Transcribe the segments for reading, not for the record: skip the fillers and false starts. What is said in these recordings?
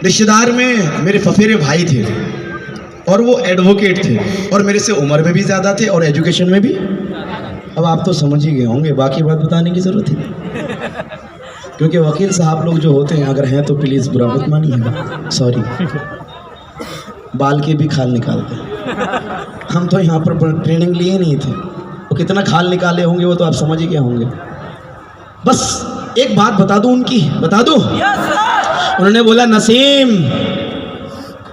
रिश्तेदार में मेरे फफेरे भाई थे और वो एडवोकेट थे और मेरे से उम्र में भी ज़्यादा थे और एजुकेशन में भी। अब आप तो समझ ही गए होंगे, बाकी बात बताने की ज़रूरत ही, क्योंकि वकील साहब लोग जो होते हैं, अगर हैं तो प्लीज़ बुरा मत मानिएगा, सॉरी, बाल के भी खाल निकालते हैं। हम तो यहाँ पर ट्रेनिंग लिए नहीं थे, तो कितना खाल निकाले होंगे वो तो आप समझ ही गए होंगे। बस एक बात बता दूं उनकी, बता दूं? उन्होंने बोला नसीम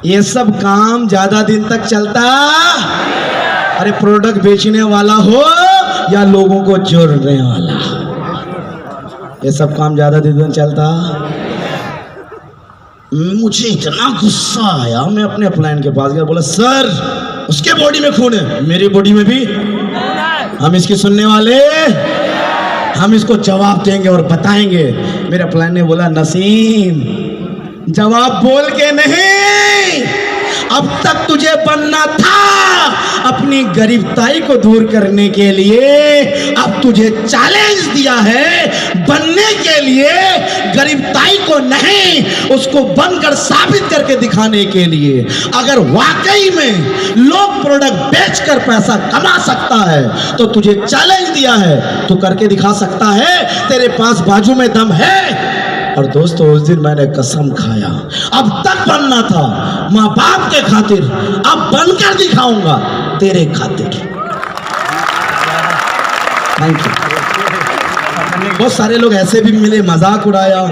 ये सब काम ज़्यादा दिन तक चलता, अरे प्रोडक्ट बेचने वाला हो या लोगों को जोड़ने वाला, ये सब काम ज़्यादा दिन तक चलता। मुझे इतना गुस्सा आया, मैं अपने अपलाइन के पास गया, बोला सर उसके बॉडी में खून है, मेरी बॉडी में भी, हम इसकी सुनने वाले, हम इसको जवाब देंगे और बताएंगे। मेरे अपलाइन ने बोला नसीम जवाब बोल के नहीं, अब तक तुझे बनना था अपनी गरीबताई को दूर करने के लिए, अब तुझे चैलेंज दिया है बनने के लिए, गरीबताई को नहीं उसको बनकर साबित करके दिखाने के लिए। अगर वाकई में लोग प्रोडक्ट बेचकर पैसा कमा सकता है तो तुझे चैलेंज दिया है, तू करके दिखा सकता है, तेरे पास बाजू में दम है। और दोस्तों उस दिन मैंने कसम खाया, अब तक बनना था माँ बाप के खातिर, अब बनकर दिखाऊंगा तेरे खातिर। Thank you. बहुत सारे लोग ऐसे भी मिले, मजाक उड़ाया,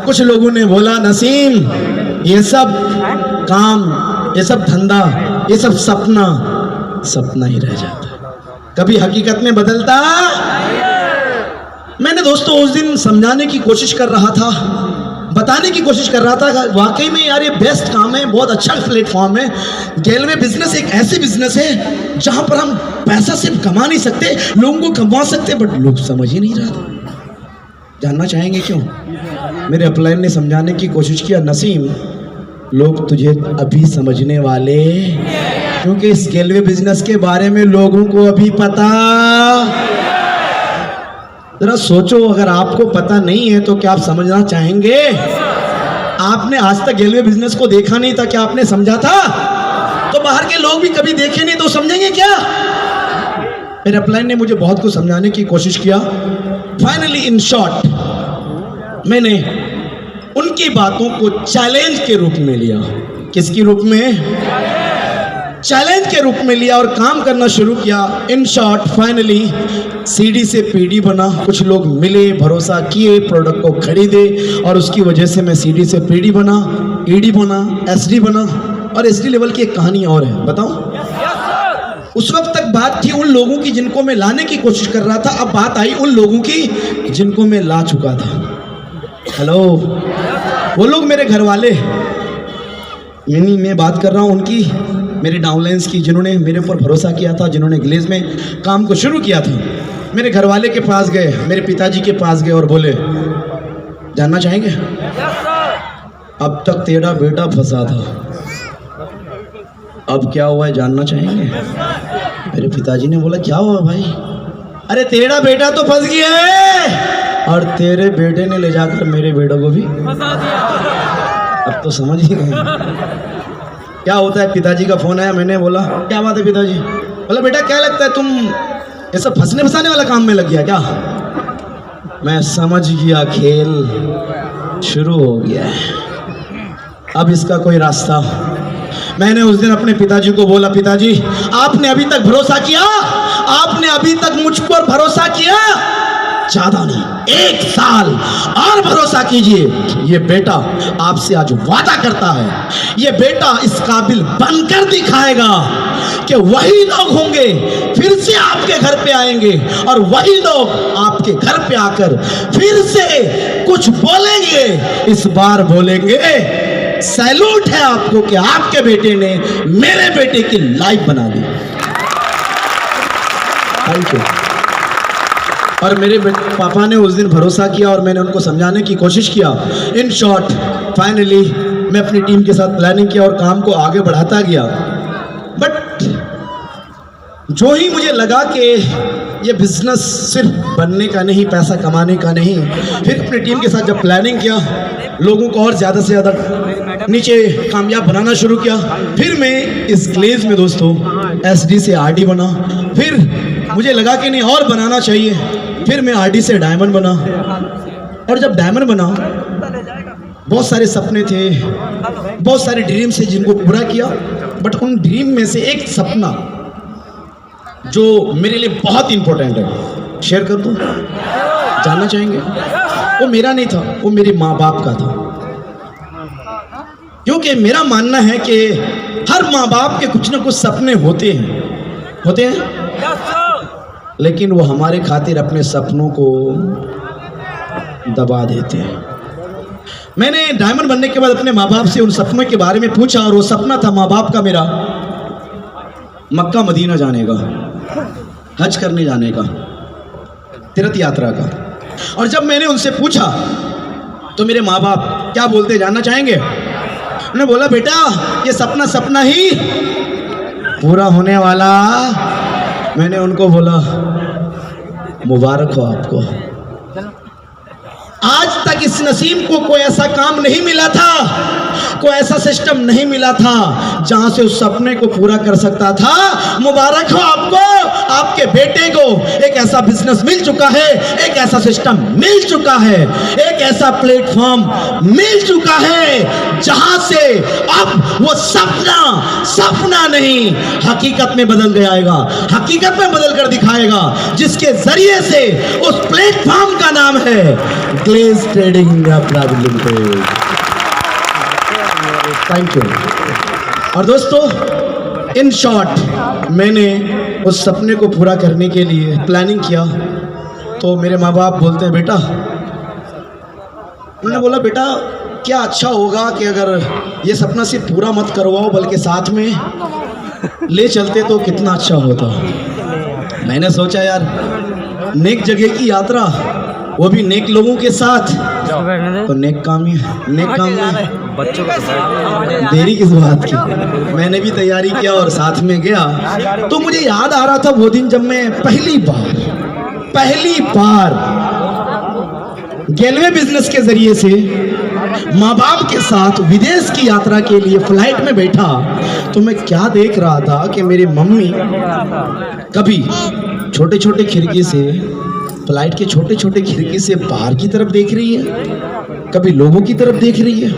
कुछ लोगों ने बोला नसीम ये सब काम, ये सब धंधा, ये सब सपना सपना ही रह जाता, कभी हकीकत में बदलता। मैंने दोस्तों उस दिन समझाने की कोशिश कर रहा था, बताने की कोशिश कर रहा था, वाकई में यार ये बेस्ट काम है, बहुत अच्छा प्लेटफॉर्म है। गेलवे बिजनेस एक ऐसी बिजनेस है जहां पर हम पैसा सिर्फ कमा नहीं सकते, लोगों को कमा सकते, बट लोग समझ ही नहीं रहा। जानना चाहेंगे क्यों? मेरे अपलाइन ने समझाने की कोशिश किया, नसीम लोग तुझे अभी समझने वाले, क्योंकि इस गेलवे बिजनेस के बारे में लोगों को अभी पता। जरा सोचो, अगर आपको पता नहीं है तो क्या आप समझना चाहेंगे? आपने आज तक गेलवे बिजनेस को देखा नहीं था, क्या आपने समझा था? तो बाहर के लोग भी कभी देखे नहीं तो समझेंगे क्या? मेरे अपलाइन ने मुझे बहुत कुछ समझाने की कोशिश किया। फाइनली इन शॉर्ट मैंने उनकी बातों को चैलेंज के रूप में लिया। किसके रूप में? चैलेंज के रूप में लिया और काम करना शुरू किया। इन शॉर्ट फाइनली सीडी से पीडी बना। कुछ लोग मिले, भरोसा किए, प्रोडक्ट को खरीदे और उसकी वजह से मैं सीडी से पीडी बना, ईडी बना, एसडी बना। और एसडी लेवल की एक कहानी और है, बताऊं? उस वक्त तक बात थी उन लोगों की जिनको मैं लाने की कोशिश कर रहा था, अब बात आई उन लोगों की जिनको मैं ला चुका था। हेलो, वो लोग मेरे घर वाले, यानी मैं बात कर रहा हूँ उनकी, मेरे डाउनलाइंस की, जिन्होंने मेरे ऊपर भरोसा किया था, जिन्होंने ग्लेज में काम को शुरू किया था। मेरे घर वाले के पास गए, मेरे पिताजी के पास गए और बोले जानना चाहेंगे? अब तक तेरा बेटा फंसा था, अब क्या हुआ है जानना चाहेंगे? मेरे पिताजी ने बोला क्या हुआ भाई? अरे तेरा बेटा तो फंस गया है और तेरे बेटे ने ले जाकर मेरे बेटों को भी फंसा दिया। अब तो समझ ही गए क्या होता है। पिताजी का फोन आया, मैंने बोला क्या बात है पिताजी? बोला बेटा क्या लगता है तुम ये सब फंसने फंसाने वाला काम में लग गया क्या? मैं समझ गया खेल शुरू हो गया है, अब इसका कोई रास्ता। मैंने उस दिन अपने पिताजी को बोला पिताजी आपने अभी तक भरोसा किया, आपने अभी तक मुझ पर भरोसा किया, ज्यादा नहीं 1 साल और भरोसा कीजिए। ये बेटा आपसे आज वादा करता है, ये बेटा इस काबिल बनकर दिखाएगा कि वही लोग होंगे फिर से आपके घर पे आएंगे और वही लोग आपके घर पे आकर फिर से कुछ बोलेंगे। इस बार बोलेंगे सैल्यूट है आपको कि आपके बेटे ने मेरे बेटे की लाइफ बना दी। Thank you. और मेरे पापा ने उस दिन भरोसा किया और मैंने उनको समझाने की कोशिश किया। इन शॉर्ट फाइनली मैं अपनी टीम के साथ प्लानिंग किया और काम को आगे बढ़ाता गया। बट जो ही मुझे लगा कि ये बिजनेस सिर्फ बनने का नहीं, पैसा कमाने का नहीं, फिर अपनी टीम के साथ जब प्लानिंग किया, लोगों को और ज़्यादा से ज़्यादा नीचे कामयाब बनाना शुरू किया। फिर मैं इस ग्लेज में दोस्तों SD से RD बना। फिर मुझे लगा कि नहीं और बनाना चाहिए, फिर मैं RD से डायमंड बना। और जब डायमंड बना बहुत सारे सपने थे, बहुत सारे ड्रीम्स थे जिनको पूरा किया, बट उन ड्रीम में से एक सपना जो मेरे लिए बहुत इंपॉर्टेंट है, शेयर कर दूं, जानना चाहेंगे? वो मेरा नहीं था, वो मेरे माँ बाप का था। क्योंकि मेरा मानना है कि हर माँ बाप के कुछ ना कुछ सपने होते हैं, लेकिन वो हमारे खातिर अपने सपनों को दबा देते हैं। मैंने डायमंड बनने के बाद अपने माँ बाप से उन सपनों के बारे में पूछा, और वो सपना था माँ बाप का मेरा मक्का मदीना जाने का, हज करने जाने का, तीर्थ यात्रा का। और जब मैंने उनसे पूछा तो मेरे माँ बाप क्या बोलते जानना चाहेंगे? उन्होंने बोला, बेटा ये सपना सपना ही पूरा होने वाला। मैंने उनको बोला, मुबारक हो आपको, आज तक इस नसीम को कोई ऐसा काम नहीं मिला था, कोई ऐसा सिस्टम नहीं मिला था जहां से उस सपने को पूरा कर सकता था। मुबारक हो आपको, आपके बेटे को एक ऐसा बिजनेस मिल चुका है, एक ऐसा सिस्टम मिल चुका है, एक ऐसा प्लेटफॉर्म मिल चुका है जहां से अब वो सपना नहीं हकीकत में बदल जाएगा, हकीकत में बदल कर दिखाएगा, जिसके जरिए से उस प्लेटफॉर्म का नाम है glaze trading India private limited. Thank you. और दोस्तों, इन शॉर्ट मैंने उस सपने को पूरा करने के लिए प्लानिंग किया। तो मेरे माँ बाप बोलते हैं, बेटा, उन्होंने बोला, बेटा क्या अच्छा होगा कि अगर ये सपना सिर्फ पूरा मत करवाओ बल्कि साथ में ले चलते तो कितना अच्छा होता। मैंने सोचा यार, नेक जगह की यात्रा, वो भी नेक लोगों के साथ, तो नेक काम में बच्चों को देरी किस बात की। मैंने भी तैयारी किया और साथ में गया। तो मुझे याद आ रहा था वो दिन जब मैं पहली बार गेलवे बिजनेस के जरिए से माँ बाप के साथ विदेश की यात्रा के लिए फ्लाइट में बैठा। तो मैं क्या देख रहा था कि मेरी मम्मी कभी छोटे छोटे खिड़की से, फ्लाइट के छोटे छोटे खिड़की से बाहर की तरफ देख रही है, कभी लोगों की तरफ देख रही है,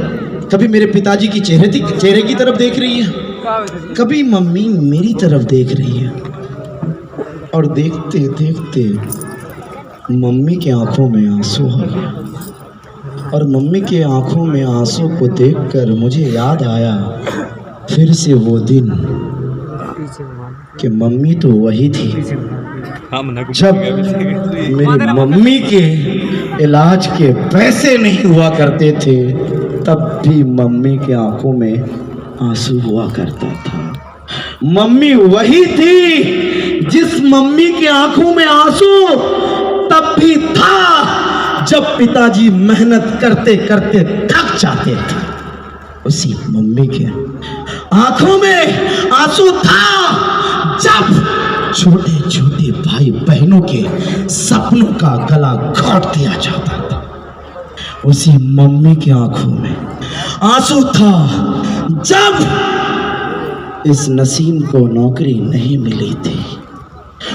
कभी मेरे पिताजी की चेहरे की तरफ देख रही है, कभी मम्मी मेरी तरफ देख रही है। और देखते देखते मम्मी के आंखों में आंसू आ गया। और मम्मी के आंखों में आंसू को देखकर मुझे याद आया फिर से वो दिन कि मम्मी तो वही थी जब मेरी मम्मी के इलाज के पैसे नहीं हुआ करते थे, तब भी मम्मी के आंखों में आंसू हुआ करता था। मम्मी वही थी जिस मम्मी के आंखों में आंसू तब भी था जब पिताजी मेहनत करते करते थक जाते थे। उसी मम्मी के आंखों में आंसू था जब छोटे छोटे भाई बहनों के सपनों का गला घोट दिया जाता था। उसी मम्मी की आंखों में आंसू था जब इस नसीम को नौकरी नहीं मिली थी।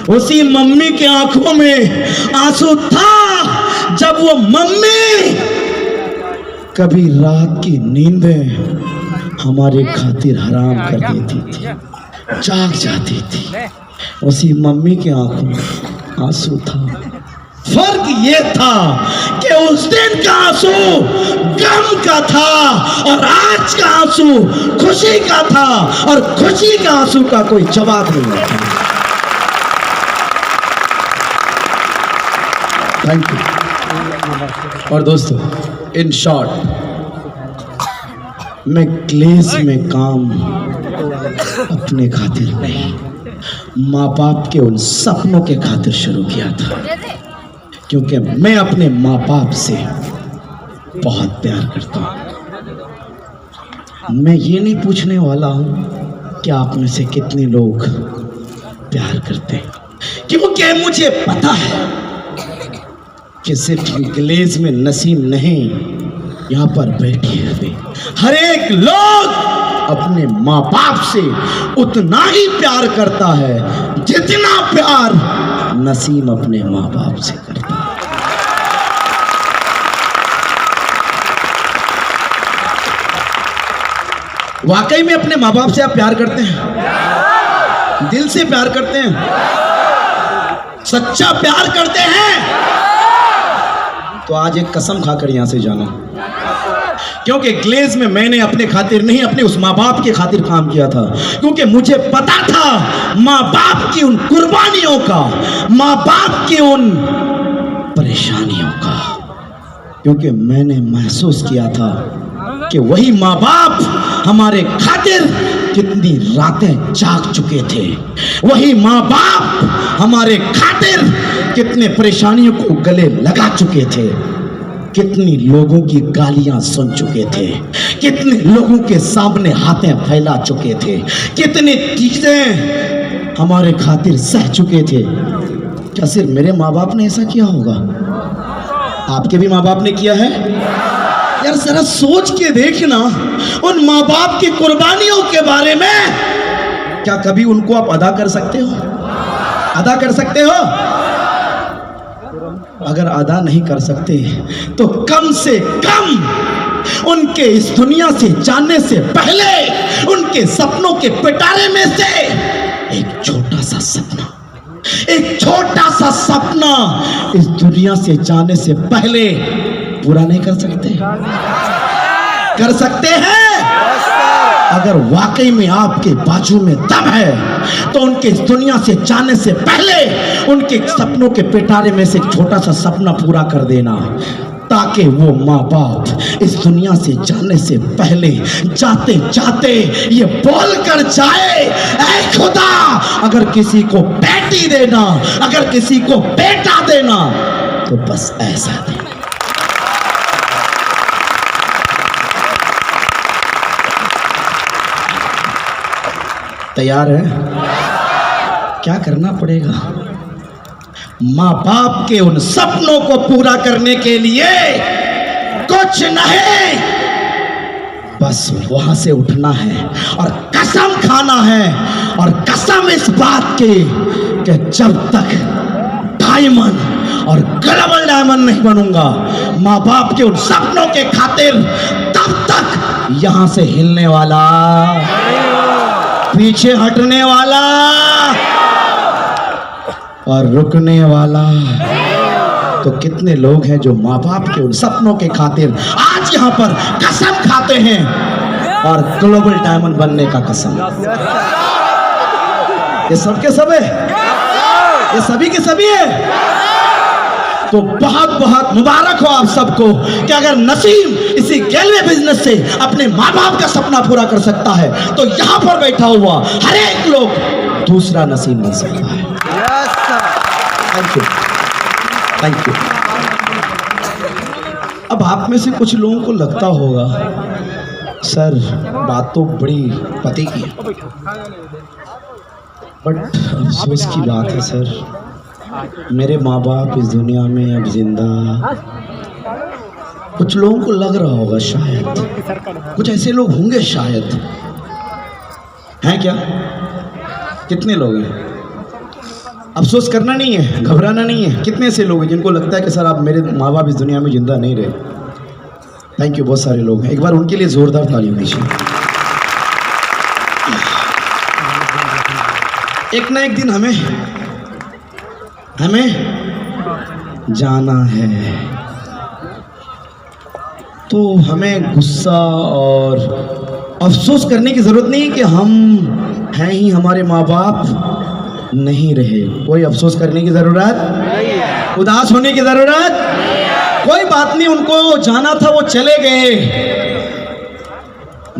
उसी मम्मी की आंखों में आंसू था जब वो मम्मी कभी रात की नींदें हमारे खातिर हराम कर देती थी, जाग जाती थी। उसी मम्मी के आंखों में आंसू था। फर्क ये था कि उस दिन का आंसू गम का था और आज का आंसू खुशी का था, और खुशी का आंसू का कोई जवाब नहीं था। Thank you. और दोस्तों, इन शॉर्ट मैं क्लेस में काम अपने खातिर नहीं, माँ बाप के उन सपनों के खातिर शुरू किया था, क्योंकि मैं अपने माँ बाप से बहुत प्यार करता हूँ। मैं ये नहीं पूछने वाला हूँ कि आप में से कितने लोग प्यार करते हैं, क्योंकि मुझे पता है कि सिर्फ ग्लेज में नसीम नहीं, यहाँ पर बैठे हुए हर एक लोग अपने माँ बाप से उतना ही प्यार करता है जितना प्यार नसीम अपने माँ बाप से करता है। वाकई में अपने माँ बाप से आप प्यार करते हैं? दिल से प्यार करते हैं? सच्चा प्यार करते हैं? तो आज एक कसम खाकर यहां से जाना, क्योंकि ग्लेज में मैंने अपने खातिर नहीं, अपने उस माँ बाप के खातिर काम किया था, क्योंकि मुझे पता था माँ बाप की उन कुर्बानियों का, माँ बाप की उन परेशानियों का, क्योंकि मैंने महसूस किया था कि वही माँ बाप हमारे खातिर कितनी रातें जाग चुके थे, वही माँ बाप हमारे खातिर कितने परेशानियों को गले लगा चुके थे, कितनी लोगों की गालियां सुन चुके थे, कितने लोगों के सामने हाथें फैला चुके थे, कितनी चीजें हमारे खातिर सह चुके थे। क्या सिर्फ मेरे माँ बाप ने ऐसा किया होगा? आपके भी माँ बाप ने किया है? यार जरा सोच के देखना उन माँ बाप की कुर्बानियों के बारे में। क्या कभी उनको आप अदा कर सकते हो? अदा कर सकते हो? अगर अदा नहीं कर सकते तो कम से कम उनके इस दुनिया से जाने से पहले उनके सपनों के पिटारे में से एक छोटा सा सपना, एक छोटा सा सपना इस दुनिया से जाने से पहले पूरा नहीं कर सकते? कर सकते हैं? अगर वाकई में आपके बाजू में दम है तो उनके इस दुनिया से जाने से पहले उनके सपनों के पिटारे में से एक छोटा सा सपना पूरा कर देना, ताकि वो माँ बाप इस दुनिया से जाने से पहले जाते जाते ये बोल कर जाए, ऐ खुदा अगर किसी को बेटी देना, अगर किसी को बेटा देना तो बस ऐसा देना। तैयार है? क्या करना पड़ेगा? माँ बाप के उन सपनों को पूरा करने के लिए कुछ नहीं, बस वहां से उठना है और कसम खाना है, और कसम इस बात की कि जब तक डायमंड और ग्लोबल डायमंड नहीं बनूंगा माँ बाप के उन सपनों के खातिर, तब तक यहां से हिलने वाला, पीछे हटने वाला और रुकने वाला तो कितने लोग हैं जो माँ बाप के उन सपनों के खातिर आज यहाँ पर कसम खाते हैं, और ग्लोबल डायमंड बनने का कसम। ये सबके सब है, ये सभी के सभी है। तो बहुत बहुत मुबारक हो आप सबको कि अगर नसीम इसी गेलवे बिजनेस से अपने माँ बाप का सपना पूरा कर सकता है तो यहाँ पर बैठा हुआ हर एक लोग दूसरा नसीम बन सकता है। Thank you, thank you. अब आप में से कुछ लोगों को लगता होगा सर बात तो बड़ी पते की है, बट अफसोस की बात है सर, मेरे माँ बाप इस दुनिया में अब जिंदा। कुछ लोगों को लग रहा होगा शायद, कुछ ऐसे लोग होंगे शायद, हैं क्या? कितने लोग हैं? अफसोस करना नहीं है, घबराना नहीं है। कितने ऐसे लोग हैं जिनको लगता है कि सर आप मेरे माँ बाप इस दुनिया में जिंदा नहीं रहे? थैंक यू, बहुत सारे लोग हैं। एक बार उनके लिए जोरदार ताली होनी चाहिए। एक ना एक दिन हमें जाना है, तो हमें गुस्सा और अफसोस करने की ज़रूरत नहीं कि हम हैं ही, हमारे माँ बाप नहीं रहे। कोई अफसोस करने की ज़रूरत, उदास होने की ज़रूरत कोई बात नहीं। उनको जाना था, वो चले गए,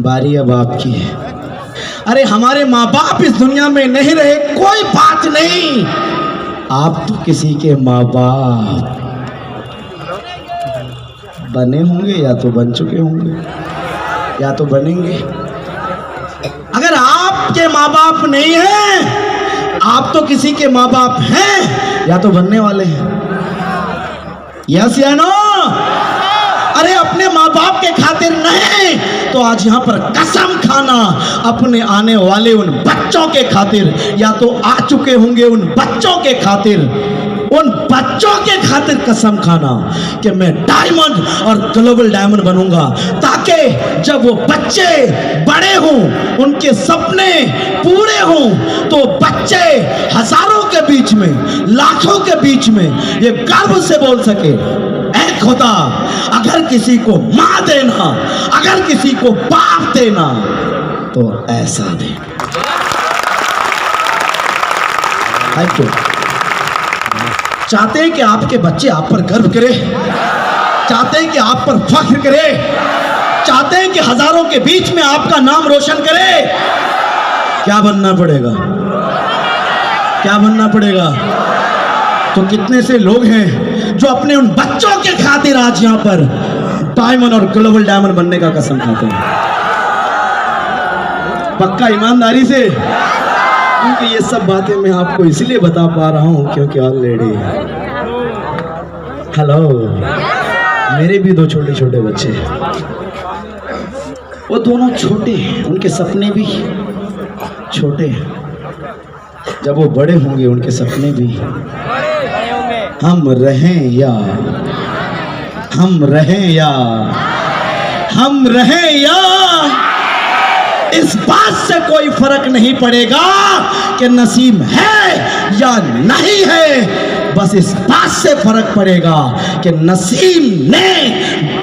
बारी अब आपकी है। अरे हमारे माँ बाप इस दुनिया में नहीं रहे, कोई बात नहीं, आप तो किसी के माँ बाप बने होंगे, या तो बन चुके होंगे, या तो बनेंगे। अगर आपके माँ बाप नहीं हैं, आप तो किसी के माँ बाप हैं, या तो बनने वाले हैं। यस या नो? अरे अपने माँ बाप के खातिर नहीं तो आज यहाँ पर कसम खाना अपने आने वाले उन बच्चों के खातिर, या तो आ चुके होंगे उन बच्चों के खातिर, उन बच्चों के खातिर कसम खाना कि मैं डायमंड और ग्लोबल डायमंड बनूंगा, ताकि जब वो बच्चे बड़े हों, उनके सपने पूरे हों, तो बच्चे हजारों के बीच में, लाखों के बीच में ये गर्व से बोल सके, ऐ खुदा अगर किसी को मां देना, अगर किसी को बाप देना तो ऐसा दे। Thank you. चाहते हैं कि आपके बच्चे आप पर गर्व करें, चाहते हैं कि आप पर फख्र करें, चाहते हैं कि हजारों के बीच में आपका नाम रोशन करें। क्या बनना पड़ेगा? क्या बनना पड़ेगा? तो कितने से लोग हैं जो अपने उन बच्चों के खातिर आज यहाँ पर डायमंड और ग्लोबल डायमंड बनने का कसम खाते हैं, पक्का ईमानदारी से। क्योंकि ये सब बातें मैं आपको इसलिए बता पा रहा हूँ क्योंकि ऑलरेडी हेलो मेरे भी दो छोटे छोटे बच्चे, वो दोनों छोटे, उनके सपने भी छोटे, जब वो बड़े होंगे उनके सपने भी हम रहें या हम रहें या हम रहें या इस बात से कोई फर्क नहीं पड़ेगा कि नसीब है या नहीं है, बस इस बात से फर्क पड़ेगा कि नसीब ने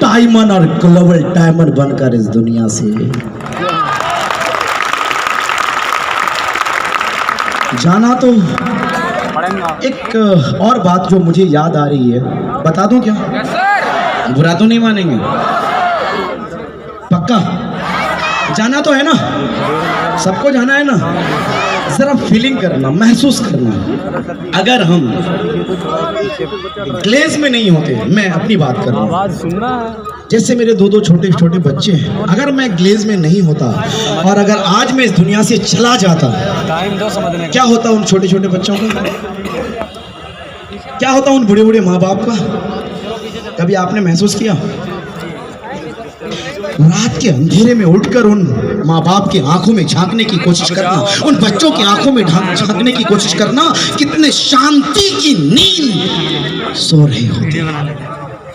डायमंड और ग्लोबल डायमंड बनकर इस दुनिया से जाना। तो एक और बात जो मुझे याद आ रही है, बता दूं क्या? बुरा तो नहीं मानेंगे? पक्का जाना तो है ना, सबको जाना है ना, जरा फीलिंग करना, महसूस करना। अगर हम ग्लेज में नहीं होते, मैं अपनी बात कर रहा हूँ, जैसे मेरे दो दो छोटे छोटे बच्चे हैं, अगर मैं ग्लेज में नहीं होता और अगर आज मैं इस दुनिया से चला जाता, क्या होता उन छोटे छोटे बच्चों का? क्या होता उन बूढ़े बूढ़े माँ बाप का? कभी आपने महसूस किया? रात के अंधेरे में उठकर उन माँ बाप की आंखों में झांकने की कोशिश करना, उन बच्चों की आंखों में झांकने की कोशिश करना, कितने शांति की नींद सो रहे होते।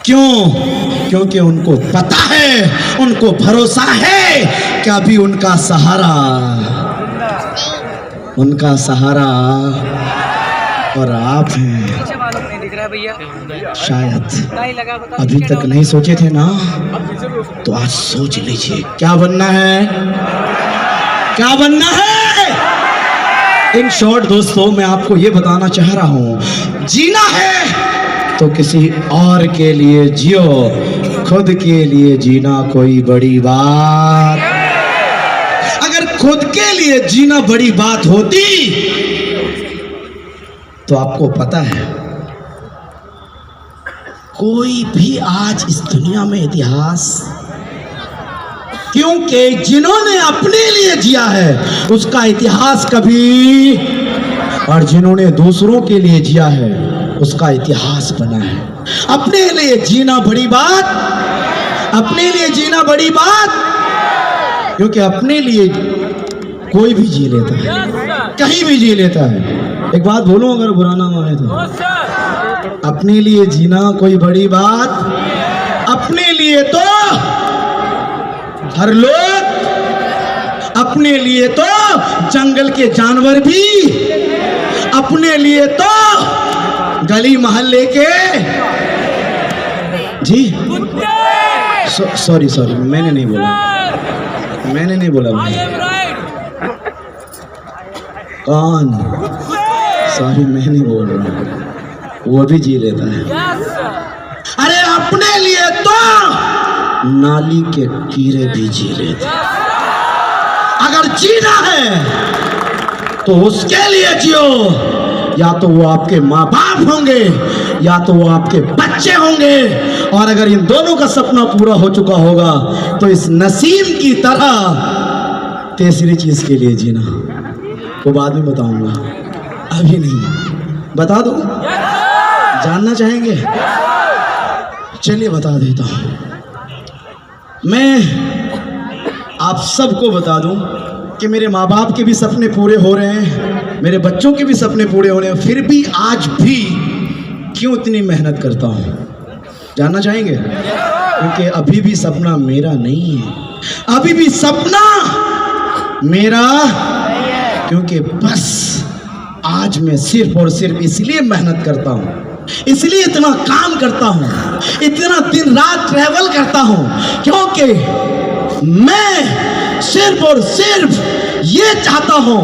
क्यों? क्योंकि उनको पता है, उनको भरोसा है कि अभी उनका सहारा और आप हैं। शायद अभी तक नहीं सोचे थे ना, तो आज सोच लीजिए क्या बनना है, क्या बनना है। इन शॉर्ट दोस्तों मैं आपको ये बताना चाह रहा हूँ, जीना है तो किसी और के लिए जियो, खुद के लिए जीना कोई बड़ी बात। अगर खुद के लिए जीना बड़ी बात होती तो आपको पता है कोई भी आज इस दुनिया में इतिहास, क्योंकि जिन्होंने अपने लिए जिया है उसका इतिहास कभी, और जिन्होंने दूसरों के लिए जिया है उसका इतिहास बना है। अपने लिए जीना बड़ी बात, अपने लिए जीना बड़ी बात, क्योंकि अपने लिए कोई भी जी लेता है, कहीं भी जी लेता है। एक बात बोलूं, अगर बुरा ना माने तो, अपने लिए जीना कोई बड़ी बात, अपने लिए तो हर लोग, अपने लिए तो जंगल के जानवर भी, अपने लिए तो गली मोहल्ले के जी सॉरी मैंने नहीं बोला भाई। कौन? सॉरी मैं नहीं बोल रहा, वो भी जी लेता है। अरे अपने लिए तो नाली के कीड़े भी जी लेते हैं। अगर जीना है तो उसके लिए जियो, या तो वो आपके माँ बाप होंगे या तो वो आपके बच्चे होंगे, और अगर इन दोनों का सपना पूरा हो चुका होगा तो इस नसीम की तरह तीसरी चीज के लिए जीना, वो बाद में बताऊंगा, अभी नहीं। बता दो, जानना चाहेंगे? चलिए बता देता हूं। मैं आप सबको बता दूं कि मेरे माँ बाप के भी सपने पूरे हो रहे हैं, मेरे बच्चों के भी सपने पूरे हो रहे हैं, फिर भी आज भी क्यों इतनी मेहनत करता हूँ जानना चाहेंगे? क्योंकि अभी भी सपना मेरा नहीं है, अभी भी सपना मेरा, क्योंकि बस आज मैं सिर्फ और सिर्फ इसलिए मेहनत करता हूँ, इसलिए इतना काम करता हूँ, इतना दिन रात ट्रैवल करता हूँ, क्योंकि मैं सिर्फ और सिर्फ ये चाहता हूँ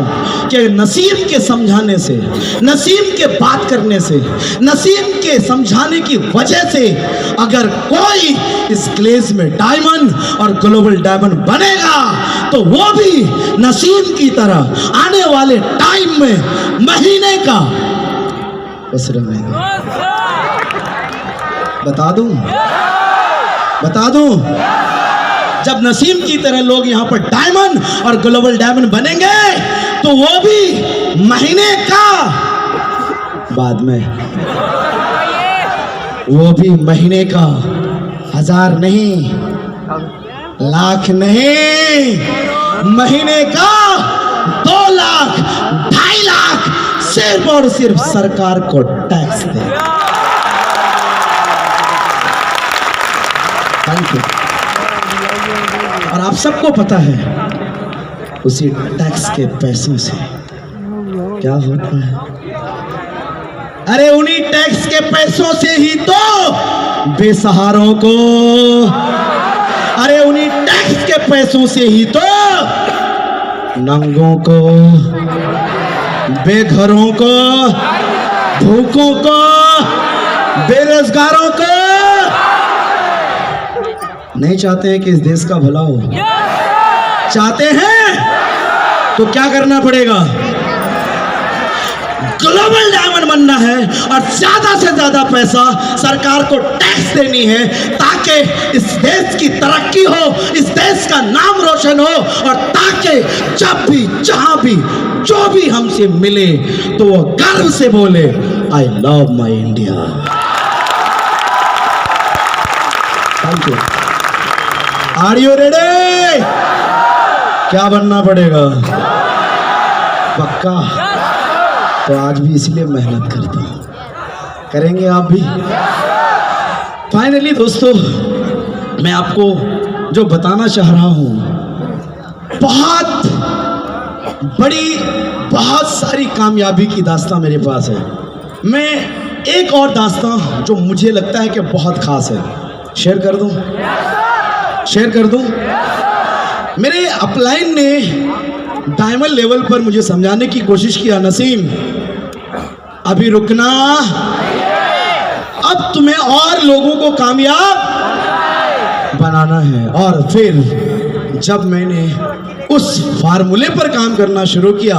कि नसीम के समझाने से, नसीम के बात करने से, नसीम के समझाने की वजह से अगर कोई इस ग्लेज में डायमंड और ग्लोबल डायमंड बनेगा तो वो भी नसीम की तरह आने वाले टाइम में महीने का बता दूं जब नसीम की तरह लोग यहाँ पर डायमंड और ग्लोबल डायमंड बनेंगे तो वो भी महीने का, बाद में वो भी महीने का 1000 नहीं, लाख नहीं, महीने का 2 लाख 2.5 लाख सिर्फ और सिर्फ सरकार को टैक्स दे। Thank you. और आप सबको पता है उसी टैक्स के पैसों से क्या होता है? अरे उन्हीं टैक्स के पैसों से ही तो बेसहारों को, अरे उन्हीं टैक्स के पैसों से ही तो नंगों को, बेघरों को, भूखों को, बेरोजगारों को, नहीं चाहते हैं कि इस देश का भला हो, चाहते हैं तो क्या करना पड़ेगा? ग्लोबल डायमंड बनना है और ज्यादा से ज्यादा पैसा सरकार को टैक्स देनी है ताकि इस देश की तरक्की हो, इस देश का नाम रोशन हो, और ताकि जब भी जहां भी जो भी हमसे मिले तो वो गर्व से बोले I love my India. Thank you. Are you ready? क्या बनना पड़ेगा? पक्का? तो आज भी इसलिए मेहनत करता हूं, करेंगे आप भी? फाइनली दोस्तों, मैं आपको जो बताना चाह रहा हूं, बहुत बड़ी, बहुत सारी कामयाबी की दास्तां मेरे पास है। मैं एक और दास्तां जो मुझे लगता है कि बहुत खास है, शेयर कर दूं? शेयर कर दूं? मेरे अपलाइन ने डायमंड लेवल पर मुझे समझाने की कोशिश किया, नसीम अभी रुकना, अब तुम्हें और लोगों को कामयाब बनाना है। और फिर जब मैंने उस फार्मूले पर काम करना शुरू किया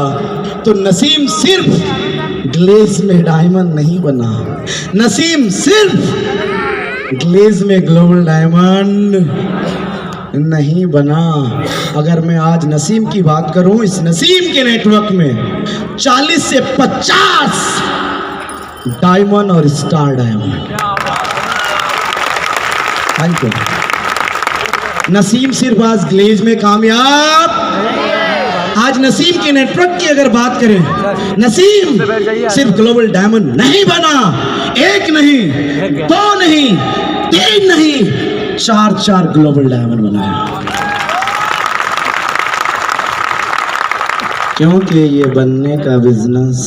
तो नसीम सिर्फ ग्लेज में डायमंड नहीं बना, नसीम सिर्फ ग्लेज में ग्लोबल डायमंड नहीं बना। अगर मैं आज नसीम की बात करूं, इस नसीम के नेटवर्क में 40 से 50 डायमंड और star diamond. Thank you. Naseem सिर्फ आज ग्लेज में कामयाब, आज नसीम के नेटवर्क की अगर बात करें, नसीम सिर्फ ग्लोबल डायमंड नहीं बना, 1 नहीं, 2 नहीं, 3 नहीं, 4 ग्लोबल डायमंड बनाया। क्योंकि ये बनने का बिजनेस,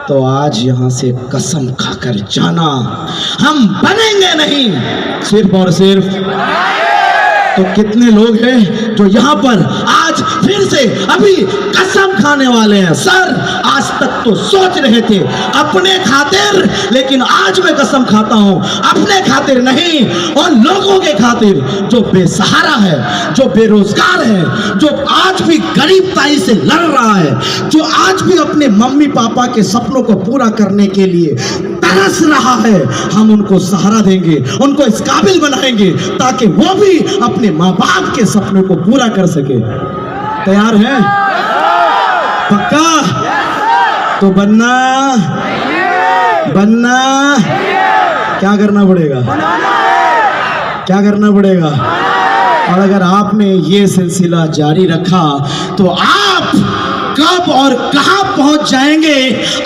तो आज यहां से कसम खाकर जाना, हम बनेंगे नहीं, सिर्फ और सिर्फ। तो कितने लोग हैं जो यहाँ पर आज फिर से अभी कसम खाने वाले हैं? सर, आज तक तो सोच रहे थे अपने खातिर, लेकिन आज मैं कसम खाता हूँ अपने खातिर नहीं, और लोगों के खातिर जो बेसहारा है, जो बेरोजगार है, जो आज भी गरीबताई से लड़ रहा है, जो आज भी अपने मम्मी पापा के सपनों को पूरा करने के लिए तरस रहा है, हम उनको सहारा देंगे, उनको इस काबिल बनाएंगे ताकि वो भी अपने माँ बाप के सपनों को पूरा कर सके। तैयार हैं? पक्का? तो बनना क्या करना पड़ेगा? क्या करना पड़ेगा। और अगर आपने ये सिलसिला जारी रखा तो आप कब और कहां पहुंच जाएंगे,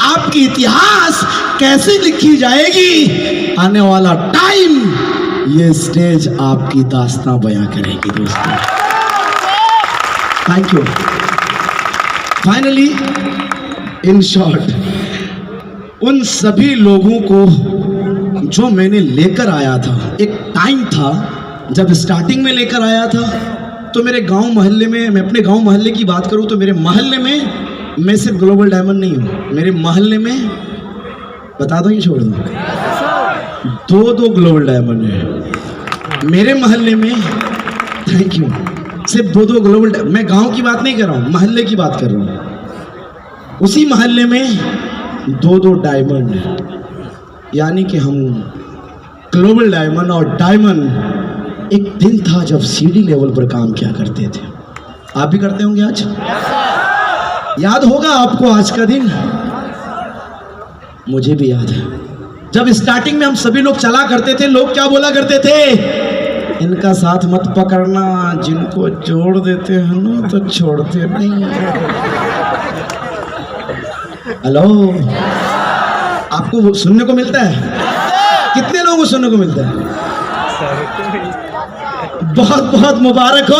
आपकी इतिहास कैसे लिखी जाएगी, आने वाला टाइम ये स्टेज आपकी दास्तां बयां करेगी दोस्तों। Thank you. Finally in short, उन सभी लोगों को जो मैंने लेकर आया था, एक टाइम था जब स्टार्टिंग में लेकर आया था, तो मेरे गांव मोहल्ले में, मैं अपने गांव मोहल्ले की बात करूं तो मेरे मोहल्ले में मैं सिर्फ ग्लोबल डायमंड नहीं हूं, मेरे मोहल्ले में बता दो, ये छोड़ दो, दो ग्लोबल डायमंड है मेरे मोहल्ले में। Thank you. सिर्फ दो ग्लोबल, मैं गांव की बात नहीं कर रहा हूं, मोहल्ले की बात कर रहा हूं। उसी मोहल्ले में दो डायमंड है, यानी कि हम ग्लोबल डायमंड और डायमंड। एक दिन था जब सीडी लेवल पर काम किया करते थे, आप भी करते होंगे आज, याद होगा आपको आज का दिन, मुझे भी याद है। जब स्टार्टिंग में हम सभी लोग चला करते थे, लोग क्या बोला करते थे, इनका साथ मत पकड़ना, जिनको जोड़ देते हैं ना तो छोड़ते नहीं। हेलो, आपको सुनने को मिलता है, कितने लोगों को सुनने को मिलता है? बहुत बहुत मुबारक हो,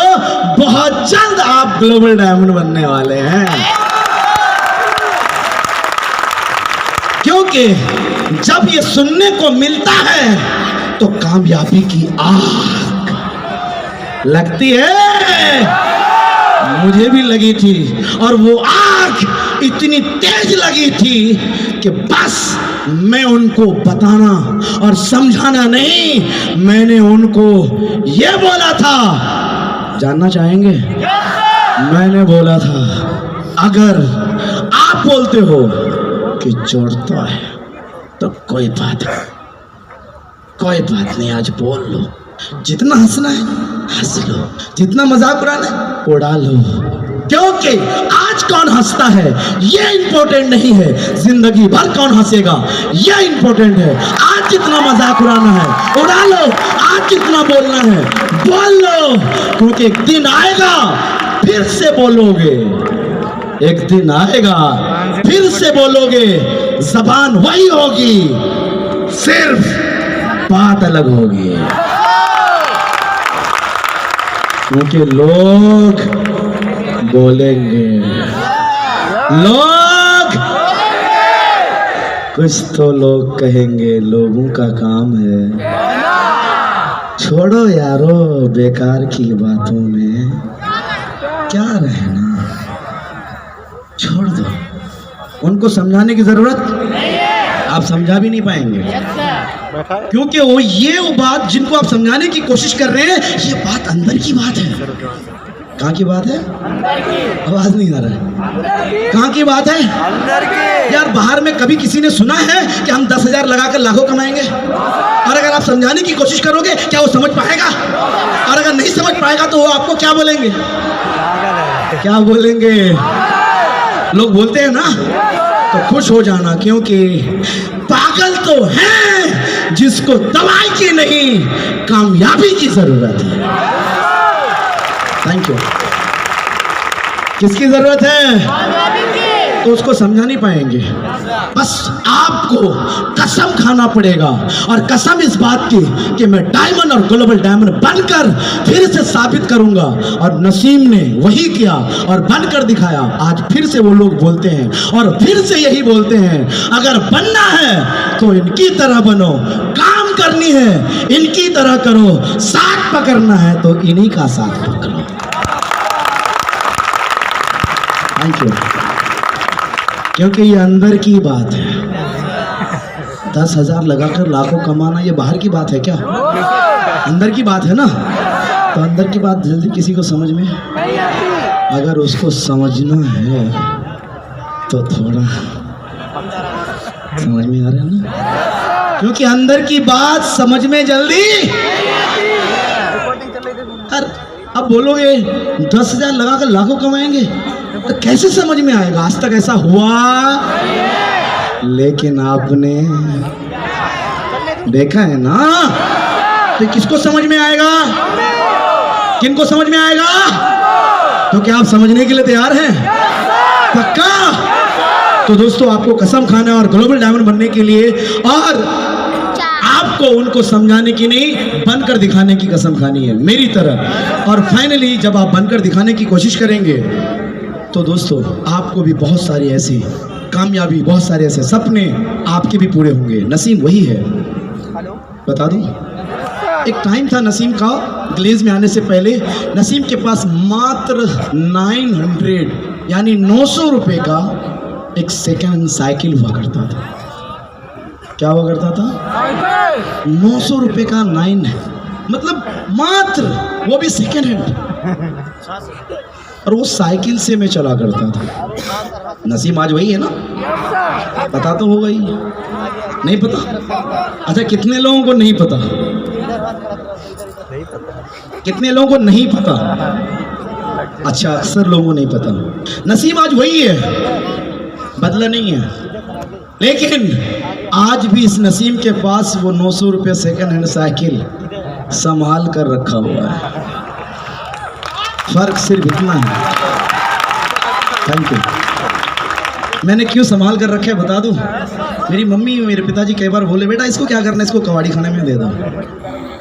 बहुत जल्द आप ग्लोबल डायमंड बनने वाले हैं। क्योंकि जब ये सुनने को मिलता है तो कामयाबी की आग लगती है, मुझे भी लगी थी, और वो आग इतनी तेज लगी थी कि बस मैं उनको बताना और समझाना नहीं, मैंने उनको ये बोला था, जानना चाहेंगे? मैंने बोला था अगर आप बोलते हो कि जोड़ता है तो कोई बात नहीं, आज बोल लो, जितना हंसना है हंस लो, जितना मजाक उड़ाना है उड़ा लो, क्योंकि आज कौन हंसता है ये इंपॉर्टेंट नहीं है, जिंदगी भर कौन हंसेगा ये इंपॉर्टेंट है। आज जितना मजाक उड़ाना है उड़ा लो, आज जितना बोलना है बोल लो, क्योंकि एक दिन आएगा फिर से बोलोगे, एक दिन आएगा फिर से बोलोगे, जबान वही होगी, सिर्फ बात अलग होगी, क्योंकि लोग बोलेंगे, लोग कुछ तो लोग कहेंगे, लोगों का काम है। छोड़ो यारो बेकार की बातों में क्या रहना, छोड़ दो, उनको समझाने की जरूरत आप समझा भी नहीं पाएंगे, क्योंकि वो ये बात जिनको आप समझाने की कोशिश कर रहे हैं, ये बात अंदर की बात है। कहाँ की बात है? आवाज नहीं आ रहा है, कहाँ की बात है? अंदर की। यार बाहर में कभी किसी ने सुना है कि हम 10,000 लगाकर लाखों कमाएंगे? और अगर आप समझाने की कोशिश करोगे क्या वो समझ पाएगा? और अगर नहीं समझ पाएगा तो वो आपको क्या बोलेंगे? क्या बोलेंगे? लोग बोलते हैं ना, तो खुश हो जाना, क्योंकि पागल तो है जिसको दवाई की नहीं कामयाबी की जरूरत है। Thank you. किसकी जरूरत है? तो उसको समझा नहीं पाएंगे, बस आपको कसम खाना पड़ेगा, और कसम इस बात की कि मैं डायमंड और ग्लोबल डायमंड बनकर फिर से साबित करूंगा, और नसीम ने वही किया और बनकर दिखाया। आज फिर से वो लोग बोलते हैं और फिर से यही बोलते हैं, अगर बनना है तो इनकी तरह बनो, काम करनी है इनकी तरह करो, साथ पकड़ना है तो इन्हीं का साथ पकड़ो। Thank you. क्योंकि ये अंदर की बात है, 10,000 लगाकर लाखों कमाना ये बाहर की बात है क्या? अंदर की बात है ना, तो अंदर की बात जल्दी किसी को समझ में, अगर उसको समझना है तो थोड़ा समझ में आ रहा है ना, क्योंकि अंदर की बात समझ में जल्दी। अब बोलोगे 10,000 लगाकर लाखों कमाएंगे तो कैसे समझ में आएगा? आज तक ऐसा हुआ, लेकिन आपने देखा है ना, तो किसको समझ में आएगा? किनको समझ में आएगा? तो क्या आप समझने के लिए तैयार हैं? पक्का? तो दोस्तों आपको कसम खाना है और ग्लोबल डायमंड बनने के लिए, और आपको उनको समझाने की नहीं, बनकर दिखाने की कसम खानी है मेरी तरह। और फाइनली जब आप बनकर दिखाने की कोशिश करेंगे तो दोस्तों आपको भी बहुत सारी ऐसी कामयाबी, बहुत सारे ऐसे सपने आपके भी पूरे होंगे। नसीम वही है, बता दूं, एक टाइम था नसीम का, ग्लेज में आने से पहले नसीम के पास मात्र 900 यानी 900 रुपए का एक सेकेंड हैंड साइकिल हुआ करता था। क्या हुआ करता था? 900 रुपए का 9, मतलब मात्र, वो भी सेकेंड हैंड, और वो साइकिल से मैं चला करता था। नसीम आज वही है ना? पता तो होगा ही, नहीं पता? अच्छा कितने लोगों को नहीं पता? कितने लोगों को नहीं पता? अच्छा अक्सर लोगों को नहीं पता। नसीम आज वही है, बदला नहीं है, लेकिन आज भी इस नसीम के पास वो 900 रुपये सेकेंड हैंड साइकिल संभाल कर रखा हुआ है। फर्क सिर्फ इतना है। Thank you. मैंने क्यों संभाल कर रखा है बता दूं? मेरी मम्मी मेरे पिताजी कई बार बोले, बेटा इसको क्या करना है, इसको कबाड़ी खाने में दे दो।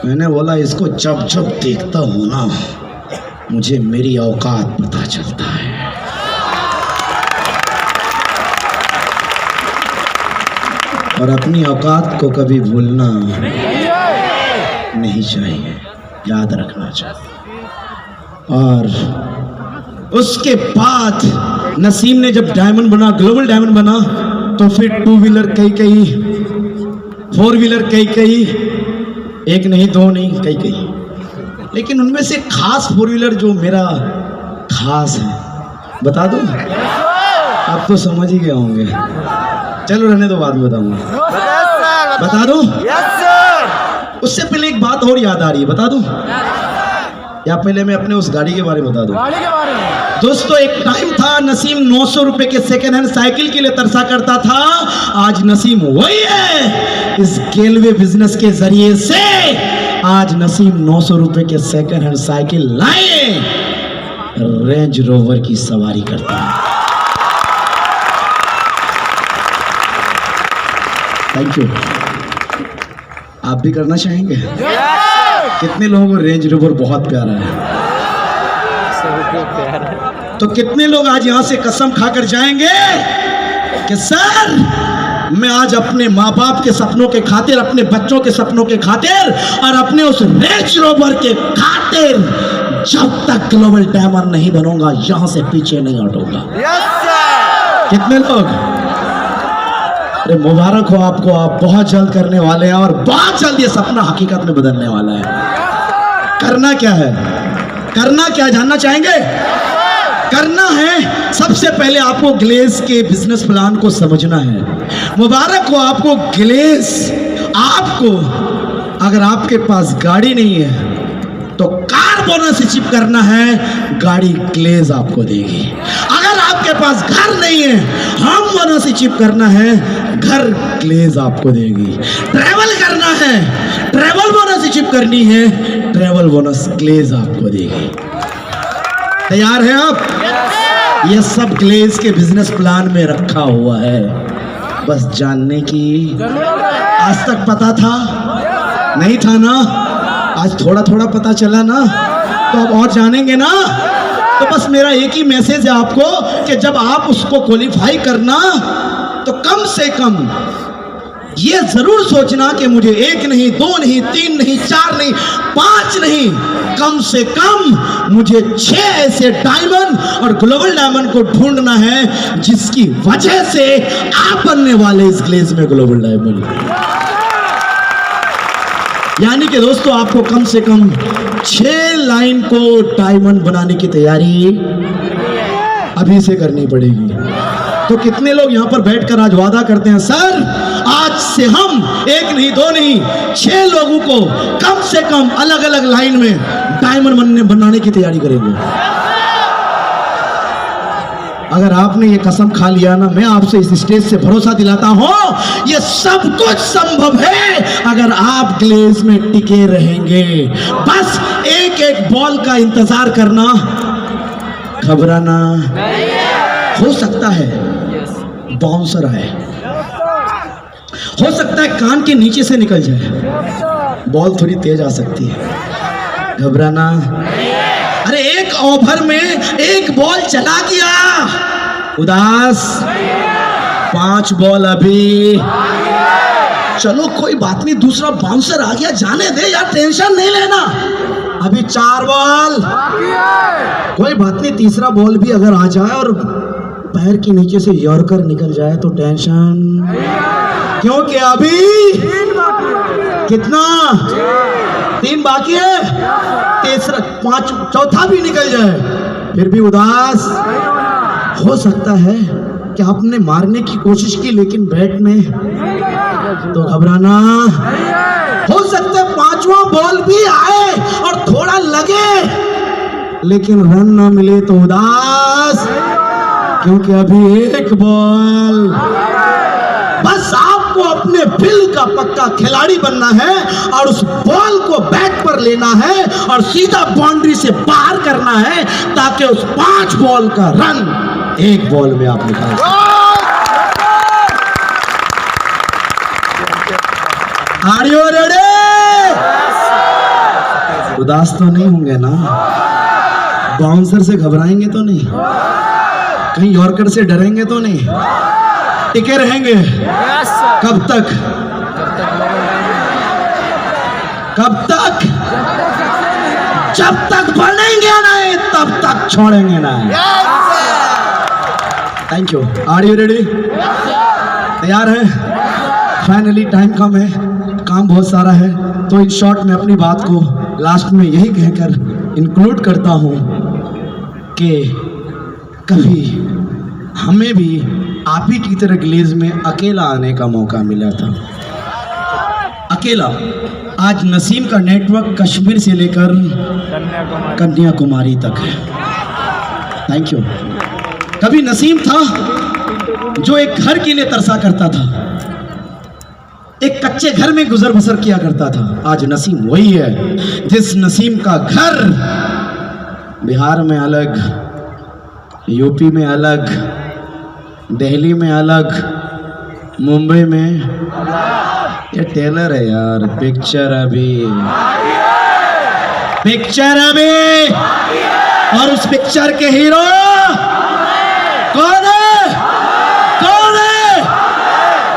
मैंने बोला इसको जब जब देखता हूं ना मुझे मेरी औकात पता चलता है। और अपनी औकात को कभी भूलना नहीं चाहिए, याद रखना चाहिए। और उसके बाद नसीम ने जब डायमंड बना, ग्लोबल डायमंड बना, तो फिर 2 व्हीलर कई, 4 व्हीलर कई, एक नहीं, 2 नहीं, कई। लेकिन उनमें से खास 4 व्हीलर जो मेरा खास है, बता दो? आप तो समझ ही गए होंगे, चलो रहने दो, बाद में बताऊंगा। बता दो? उससे पहले एक बात और याद आ रही है, बता दूं? या पहले मैं अपने उस गाड़ी के बारे में बता दूं? दोस्तों एक टाइम था नसीम 900 रुपए के सेकेंड हैंड साइकिल के लिए तरसा करता था। आज नसीम वही है। इस गेलवे बिजनेस के जरिए से आज नसीम 900 रुपए के सेकेंड हैंड साइकिल लाए, रेंज रोवर की सवारी करता है। Thank you. आप भी करना चाहेंगे? कितने लोगों को रेंज रोवर बहुत प्यारा है? तो कितने लोग आज यहां से कसम खाकर जाएंगे कि सर मैं आज अपने माँ बाप के सपनों के खातिर, अपने बच्चों के सपनों के खातिर और अपने उस रेंज रोवर के खातिर जब तक ग्लोबल डायमंड नहीं बनूंगा यहां से पीछे नहीं हटूंगा। कितने लोग? अरे मुबारक हो आपको, आप बहुत जल्द करने वाले हैं और बहुत जल्द ये सपना हकीकत में बदलने वाला है। करना क्या है? करना क्या जानना चाहेंगे? करना है सबसे पहले आपको ग्लेज के बिजनेस प्लान को समझना है। मुबारक हो आपको ग्लेज। आपको अगर आपके पास गाड़ी नहीं है तो कार बोनस अचीव करना है, गाड़ी ग्लेज आपको देगी। अगर आपके पास घर नहीं है, हम बोनस अचीव करना है, घर ग्लेज आपको देगी। ट्रैवल करना है, ट्रैवल बोनस अचीव करनी है, ट्रैवल बोनस ग्लेज आपको देगी। तैयार हैं आप? ये सब ग्लेज के बिजनेस प्लान में रखा हुआ है, बस जानने की। आज तक पता था? नहीं था ना? आज थोड़ा थोड़ा पता चला ना, तो अब और जानेंगे ना। तो बस मेरा एक ही मैसेज है आपको कि जब आप उसको क्वालिफाई करना तो कम से कम ये जरूर सोचना कि मुझे 1 नहीं, 2 नहीं, 3 नहीं, 4 नहीं, 5 नहीं, कम से कम मुझे 6 ऐसे डायमंड और ग्लोबल डायमंड को ढूंढना है जिसकी वजह से आप बनने वाले इस ग्लेज में ग्लोबल डायमंड। यानी कि दोस्तों आपको कम से कम 6 लाइन को डायमंड बनाने की तैयारी अभी से करनी पड़ेगी। तो कितने लोग यहाँ पर बैठकर आज वादा करते हैं, सर आज से हम 1 नहीं, 2 नहीं, 6 लोगों को कम से कम अलग अलग लाइन में डायमंड बनाने की तैयारी करेंगे? अगर आपने ये कसम खा लिया ना, मैं आपसे इस स्टेज से भरोसा दिलाता हूं, ये सब कुछ संभव है अगर आप ग्लेज में टिके रहेंगे। बस एक एक बॉल का इंतजार करना, घबराना। हो सकता है बाउंसर आए, हो सकता है कान के नीचे से निकल जाए, बॉल थोड़ी तेज आ सकती है, घबराना। अरे एक ओवर में एक बॉल चला गया, उदास। 5 बॉल अभी, चलो कोई बात नहीं, दूसरा बाउंसर आ गया, जाने दे यार, टेंशन नहीं लेना। अभी 4 बॉल, कोई बात नहीं, तीसरा बॉल भी अगर आ जाए और पैर के नीचे से यॉर्कर निकल जाए तो टेंशन, क्योंकि अभी कितना 3 बाकी है, तीसरा 5 चौथा भी निकल जाए फिर भी उदास। हो सकता है कि आपने मारने की कोशिश की लेकिन बैट में, तो घबराना। हो सकता है 5वां बॉल भी आए और थोड़ा लगे लेकिन रन ना मिले तो उदास, क्योंकि अभी 1 बॉल। बस आपको अपने दिल का पक्का खिलाड़ी बनना है और उस बॉल को बैट पर लेना है और सीधा बाउंड्री से बाहर करना है, ताकि उस 5 बॉल का रन 1 बॉल में आप निकाल सकें। Are you ready? उदास तो नहीं होंगे ना? बाउंसर से घबराएंगे तो नहीं? कहीं यॉर्कर से डरेंगे तो नहीं? टिके रहेंगे? कब तक? कब तक? जब तक बनेंगे नहीं तब तक छोड़ेंगे नहीं। Thank you. Are you ready? तैयार है? फाइनली टाइम कम है, काम बहुत सारा है, तो इन शॉर्ट में अपनी बात को लास्ट में यही कहकर इंक्लूड करता हूं कि कभी हमें भी आप ही की तरह ग्लेज में अकेला आने का मौका मिला था, अकेला। आज नसीम का नेटवर्क कश्मीर से लेकर कन्याकुमारी तक है। Thank you. कभी नसीम था जो एक घर के लिए तरसा करता था, एक कच्चे घर में गुजर बसर किया करता था। आज नसीम वही है जिस नसीम का घर बिहार में अलग, यूपी में अलग, दिल्ली में अलग, मुंबई में, ये टेलर है यार। पिक्चर अभी और उस पिक्चर के हीरो कौन है? कौन है?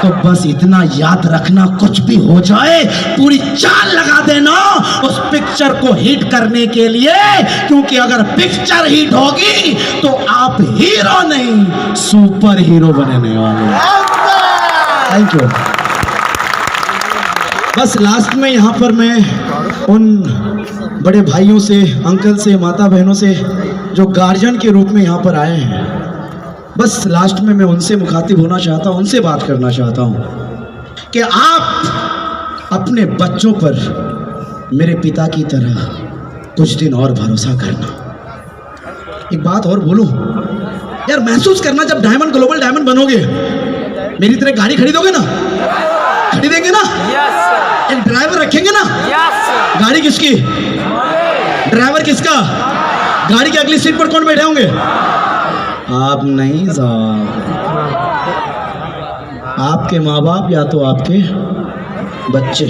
तो बस इतना याद रखना, कुछ भी हो जाए पूरी चाल लगा देना उस पिक्चर को हिट करने के लिए, क्योंकि अगर पिक्चर हिट होगी तो आप हीरो नहीं सुपर हीरो बनने वाले। Thank you. बस लास्ट में यहाँ पर मैं उन बड़े भाइयों से, अंकल से, माता बहनों से जो गार्जियन के रूप में यहाँ पर आए हैं, बस लास्ट में मैं उनसे मुखातिब होना चाहता हूँ, उनसे बात करना चाहता हूँ कि आप अपने बच्चों पर मेरे पिता की तरह कुछ दिन और भरोसा करना। एक बात और बोलूं यार, महसूस करना जब डायमंड ग्लोबल डायमंड बनोगे, मेरी तरह गाड़ी खरीदोगे ना, खरीदेंगे ना? एक ड्राइवर रखेंगे ना? गाड़ी किसकी? ड्राइवर किसका? गाड़ी की अगली सीट पर कौन बैठे होंगे? आप नहीं साहब, आपके माँ बाप या तो आपके बच्चे।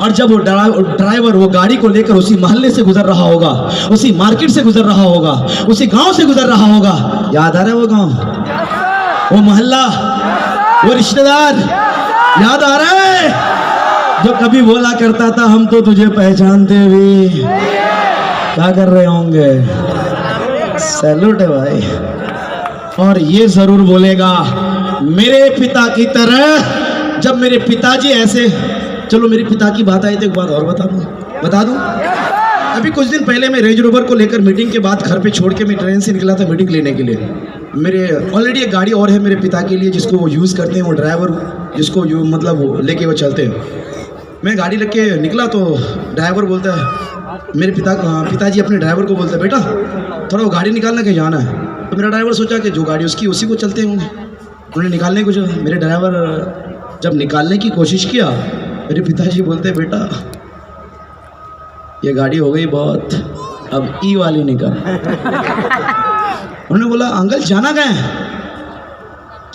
और जब वो ड्राइवर वो गाड़ी को लेकर उसी मोहल्ले से गुजर रहा होगा, उसी मार्केट से गुजर रहा होगा, उसी गांव से गुजर रहा होगा, याद आ रहा है वो गांव, वो मोहल्ला, वो रिश्तेदार याद आ रहा है जो कभी बोला करता था हम तो तुझे पहचानते भी। क्या कर रहे होंगे? सैल्यूट है भाई। और ये जरूर बोलेगा मेरे पिता की तरह, जब मेरे पिताजी ऐसे, चलो मेरे पिता की बात आई तो एक बात और बता दूं। अभी कुछ दिन पहले मैं रेंज रोवर को लेकर मीटिंग के बाद घर पे छोड़ के मैं ट्रेन से निकला था मीटिंग लेने के लिए। मेरे ऑलरेडी एक गाड़ी और है मेरे पिता के लिए जिसको वो यूज़ करते हैं, वो ड्राइवर जिसको मतलब लेके वो चलते हैं। मैं गाड़ी लेके निकला तो ड्राइवर बोलता है, मेरे पिताजी अपने ड्राइवर को बोलते हैं, बेटा थोड़ा वो गाड़ी निकालना के जाना है। तो मेरा ड्राइवर सोचा कि जो गाड़ी उसकी उसी को चलते होंगे। उन्होंने निकालने को जो मेरे ड्राइवर जब निकालने की कोशिश किया, मेरे पिताजी बोलते बेटा ये गाड़ी हो गई बहुत, अब ई वाली निकाल। उन्होंने बोला अंकल जाना कहाँ है,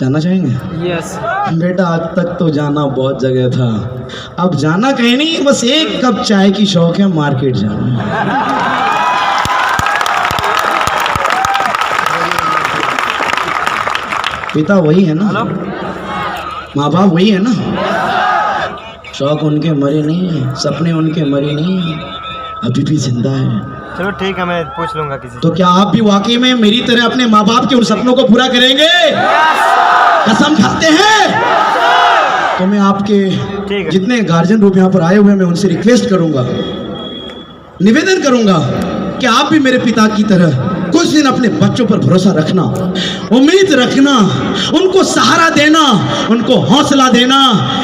जाना चाहेंगे? यस बेटा आज तक तो जाना बहुत जगह था, अब जाना कहीं नहीं, बस एक कप चाय की शौक है, मार्केट जाना। पिता वही है ना, माँ बाप वही है ना, शौक उनके मरे नहीं, सपने उनके मरे नहीं, अभी भी जिंदा है। चलो ठीक है, मैं पूछ लूंगा किसी। तो क्या आप भी वाकई में मेरी तरह अपने माँ बाप के उन सपनों को पूरा करेंगे? कसम खाते हैं? तो मैं आपके जितने गार्जियन रूप यहाँ पर आए हुए हैं, मैं उनसे रिक्वेस्ट करूंगा, निवेदन करूंगा कि आप भी मेरे पिता की तरह कुछ दिन अपने बच्चों पर भरोसा रखना, उम्मीद रखना, उनको सहारा देना, उनको हौसला देना।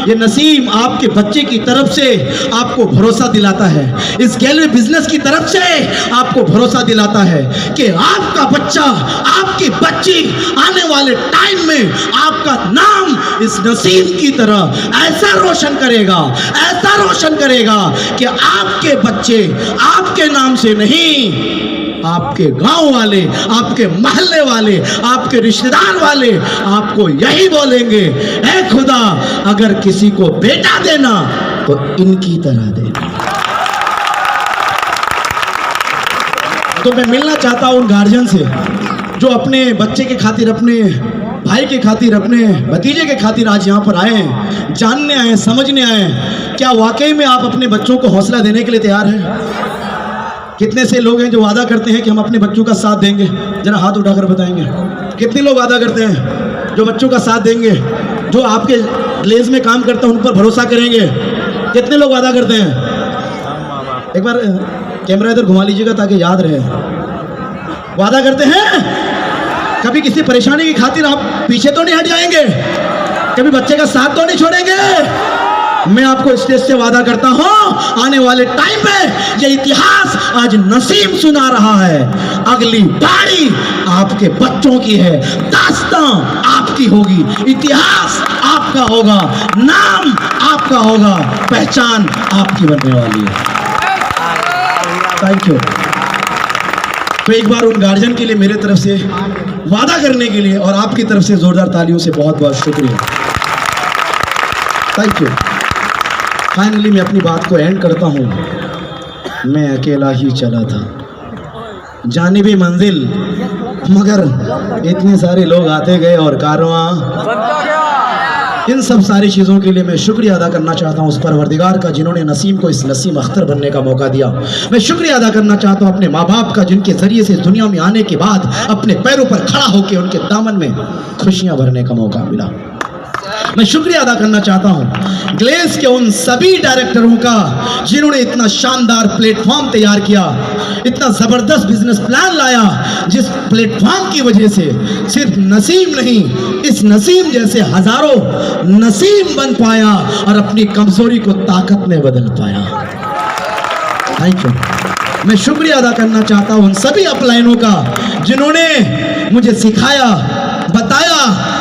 ये नसीम आपके बच्चे की तरफ से आपको भरोसा दिलाता है, इस गैलवे बिजनेस की तरफ से आपको भरोसा दिलाता है कि आपका बच्चा, आपकी बच्ची आने वाले टाइम में आपका नाम इस नसीम की तरह ऐसा रोशन करेगा, ऐसा रोशन करेगा कि आपके बच्चे आपके नाम से नहीं, आपके गांव वाले, आपके मोहल्ले वाले, आपके रिश्तेदार वाले आपको यही बोलेंगे, ऐ खुदा अगर किसी को बेटा देना तो इनकी तरह देना। तो मैं मिलना चाहता हूं उन गार्जियन से जो अपने बच्चे के खातिर, अपने भाई के खातिर, अपने भतीजे के खातिर आज यहाँ पर आए हैं, जानने आए, समझने आए। क्या वाकई में आप अपने बच्चों को हौसला देने के लिए तैयार हैं? कितने से लोग हैं जो वादा करते हैं कि हम अपने बच्चों का साथ देंगे? जरा हाथ उठाकर बताएंगे कितने लोग वादा करते हैं जो बच्चों का साथ देंगे, जो आपके ग्लेज में काम करते हैं उन पर भरोसा करेंगे? कितने लोग वादा करते हैं? एक बार कैमरा इधर घुमा लीजिएगा ताकि याद रहे। वादा करते हैं? कभी किसी परेशानी की खातिर आप पीछे तो नहीं हट जाएंगे? कभी बच्चे का साथ तो नहीं छोड़ेंगे? मैं आपको स्टेज से वादा करता हूं, आने वाले टाइम में ये इतिहास आज नसीम सुना रहा है, अगली बारी आपके बच्चों की है, दास्तां आपकी होगी, इतिहास आपका होगा, नाम आपका होगा, पहचान आपकी बनने वाली है। Thank you. तो एक बार उन गार्जियन के लिए मेरे तरफ से वादा करने के लिए और आपकी तरफ से जोरदार तालियों से बहुत बहुत शुक्रिया। Thank you. फाइनली मैं अपनी बात को एंड करता हूँ। मैं अकेला ही चला था जानिबी मंजिल, मगर इतने सारे लोग आते गए और कारवां। इन सब सारी चीज़ों के लिए मैं शुक्रिया अदा करना चाहता हूँ उस परवरदिगार का जिन्होंने नसीम को इस नसीम अख्तर बनने का मौका दिया। मैं शुक्रिया अदा करना चाहता हूँ अपने माँ बाप का जिनके ज़रिए से दुनिया में आने के बाद अपने पैरों पर खड़ा होकर उनके दामन में खुशियाँ भरने का मौका मिला। मैं शुक्रिया अदा करना चाहता हूं ग्लेज के उन सभी डायरेक्टरों का जिन्होंने इतना शानदार प्लेटफॉर्म तैयार किया, इतना जबरदस्त बिजनेस प्लान लाया, जिस प्लेटफॉर्म की वजह से सिर्फ नसीम नहीं, इस नसीम जैसे हजारों नसीम बन पाया और अपनी कमजोरी को ताकत में बदल पाया। Thank you. मैं शुक्रिया अदा करना चाहता हूं उन सभी अपलाइनों का जिन्होंने मुझे सिखाया, बताया